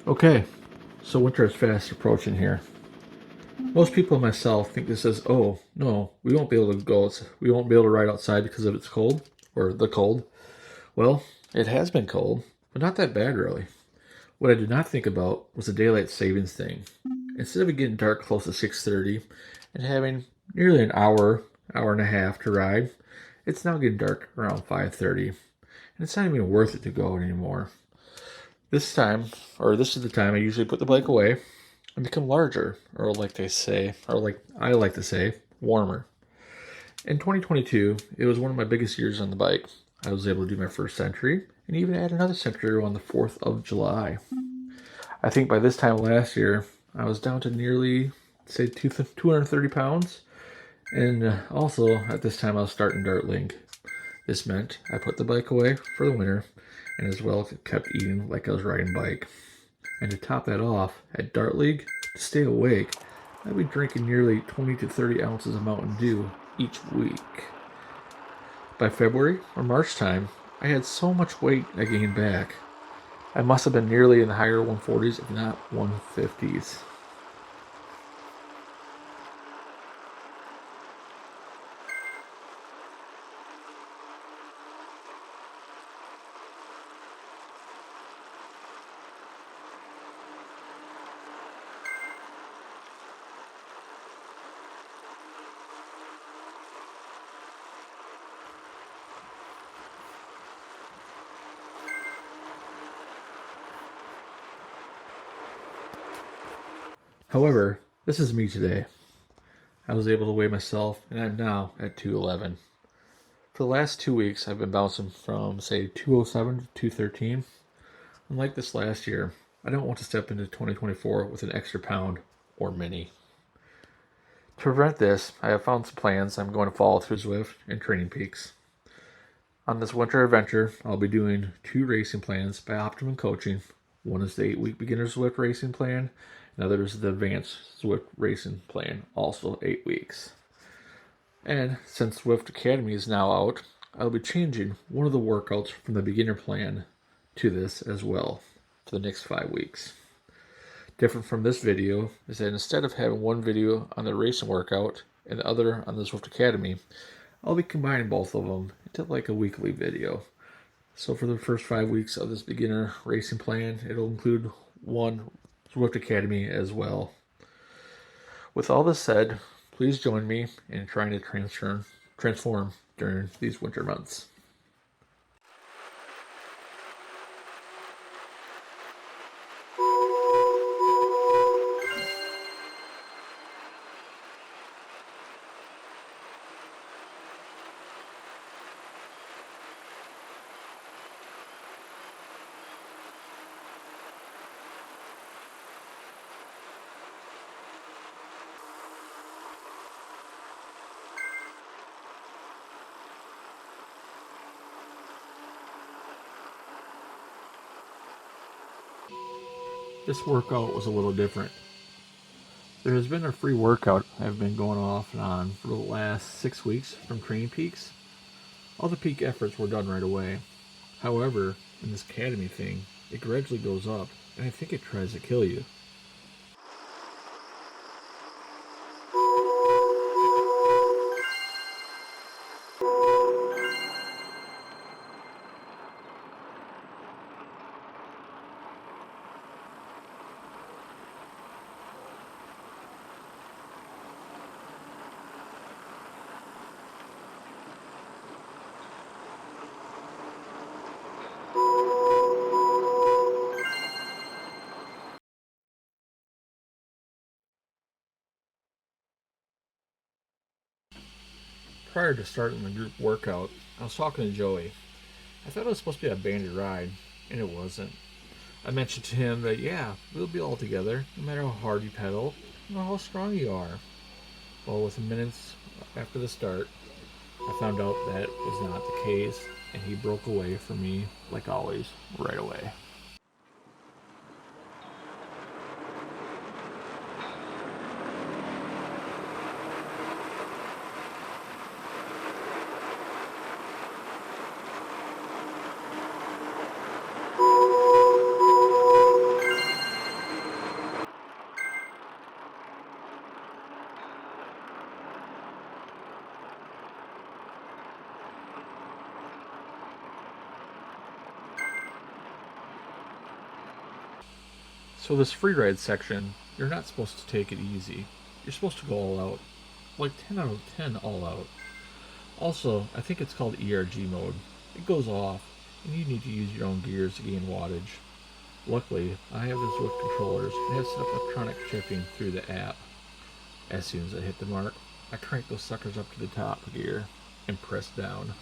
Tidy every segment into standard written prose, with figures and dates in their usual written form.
Okay, so winter is fast approaching here. Most people and myself think this is, oh, no, we won't be able to go, we won't be able to ride outside because of it's cold, or the cold. Well, it has been cold, but not that bad really. What I did not think about was the daylight savings thing. Instead of it getting dark close to 6:30 and having nearly an hour, hour and a half to ride, it's now getting dark around 5:30, and it's not even worth it to go anymore. This time, or this is the time I usually put the bike away and become larger, or like they say, or like I like to say, warmer. In 2022, it was one of my biggest years on the bike. I was able to do my first century and even add another century on the 4th of July. I think by this time last year, I was down to nearly, say, 230 pounds. And also, at this time, I was starting Dart Link. This meant I put the bike away for the winter and as well kept eating like I was riding bike. And to top that off, at Dart League, to stay awake, I'd be drinking nearly 20 to 30 ounces of Mountain Dew each week. By February or March time, I had so much weight I gained back. I must have been nearly in the higher 140s, if not 150s. However, this is me today. I was able to weigh myself, and I'm now at 211. For the last 2 weeks, I've been bouncing from, say, 207 to 213. Unlike this last year, I don't want to step into 2024 with an extra pound or many. To prevent this, I have found some plans I'm going to follow through Zwift and Training Peaks. On this winter adventure, I'll be doing 2 racing plans by Optimum Coaching. One is the 8-week beginner Zwift racing plan, and the other is the advanced Zwift racing plan, also 8 weeks. And since Zwift Academy is now out, I'll be changing one of the workouts from the beginner plan to this as well for the next 5 weeks. Different from this video is that instead of having one video on the racing workout and the other on the Zwift Academy, I'll be combining both of them into like a weekly video. So for the first 5 weeks of this beginner racing plan, it'll include one Zwift Academy as well. With all this said, please join me in trying to transform during these winter months. This workout was a little different. There has been a free workout I've been going off and on for the last 6 weeks from Training Peaks. All the peak efforts were done right away. However, in this academy thing, it gradually goes up, and I think it tries to kill you. Prior to starting the group workout, I was talking to Joey. I thought it was supposed to be a banded ride, and it wasn't. I mentioned to him that, yeah, we'll be all together, no matter how hard you pedal, no matter how strong you are. Well, within minutes after the start, I found out that was not the case, and he broke away from me, like always, right away. So this free ride section, you're not supposed to take it easy. You're supposed to go all out. Like 10 out of 10 all out. Also, I think it's called ERG mode. It goes off, and you need to use your own gears to gain wattage. Luckily, I have the Zwift controllers and have set up electronic chipping through the app. As soon as I hit the mark, I crank those suckers up to the top gear and press down.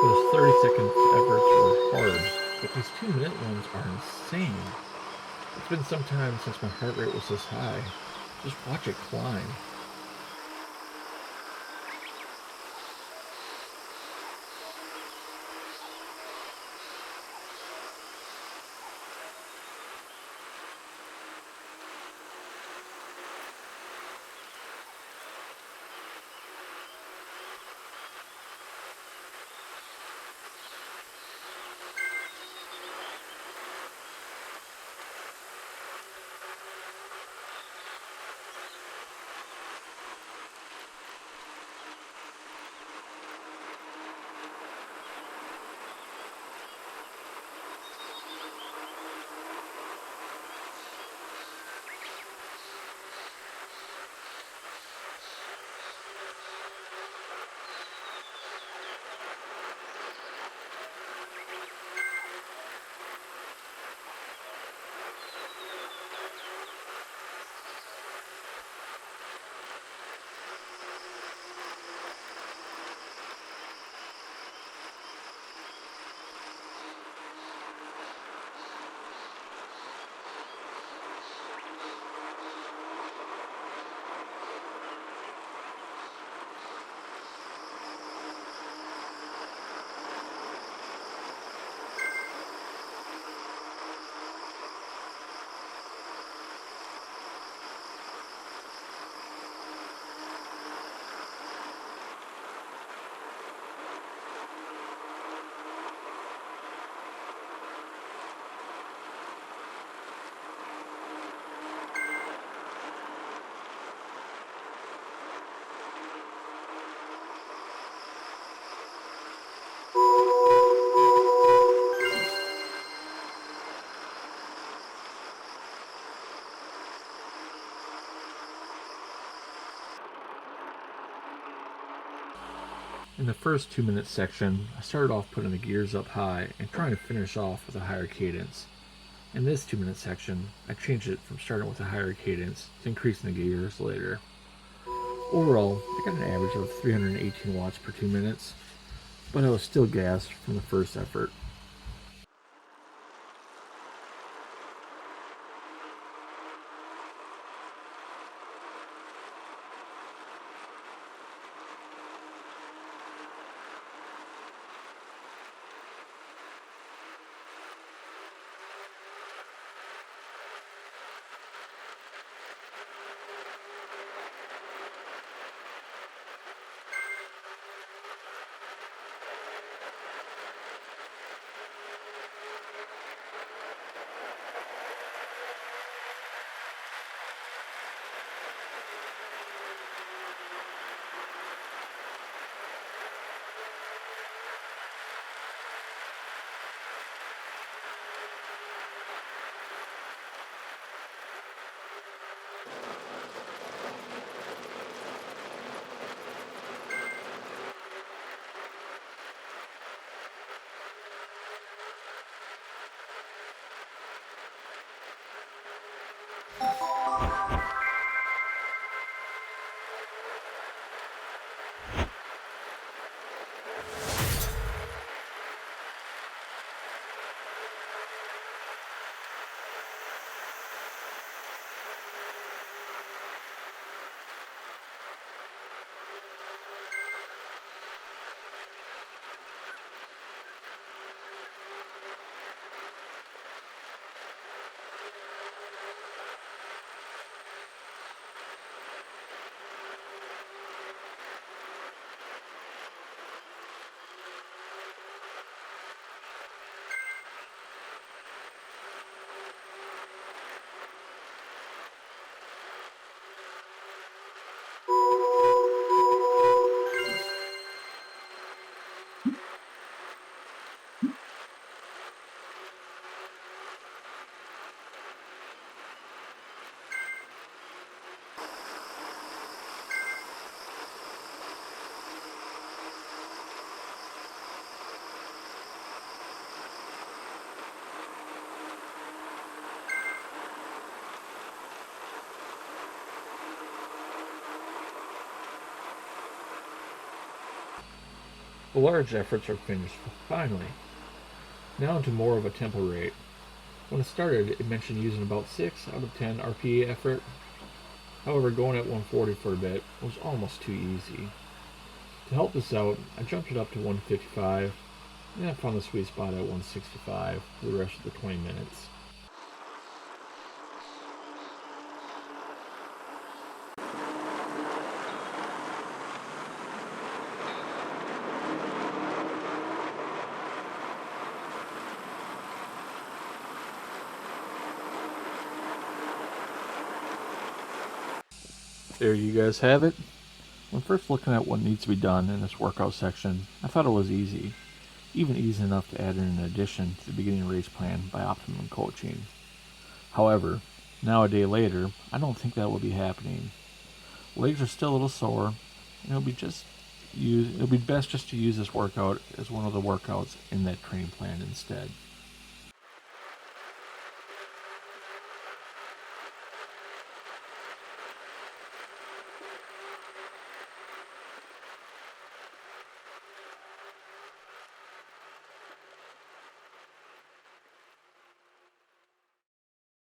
Those 30-second efforts were hard, but these 2-minute ones are insane. It's been some time since my heart rate was this high. Just watch it climb. In the first 2-minute section, I started off putting the gears up high and trying to finish off with a higher cadence. In this 2-minute section, I changed it from starting with a higher cadence to increasing the gears later. Overall, I got an average of 318 watts per 2 minutes, but I was still gassed from the first effort. The large efforts are finished finally. Now into more of a tempo rate. When it started, it mentioned using about 6 out of 10 RPE effort. However, going at 140 for a bit was almost too easy. To help this out, I jumped it up to 155, and I found the sweet spot at 165 for the rest of the 20 minutes. There you guys have it. When first looking at what needs to be done in this workout section, I thought it was easy, even easy enough to add in an addition to the beginning race plan by Optimum Coaching. However, now a day later, I don't think that will be happening. Legs are still a little sore, and it'll be best just to use this workout as one of the workouts in that training plan instead.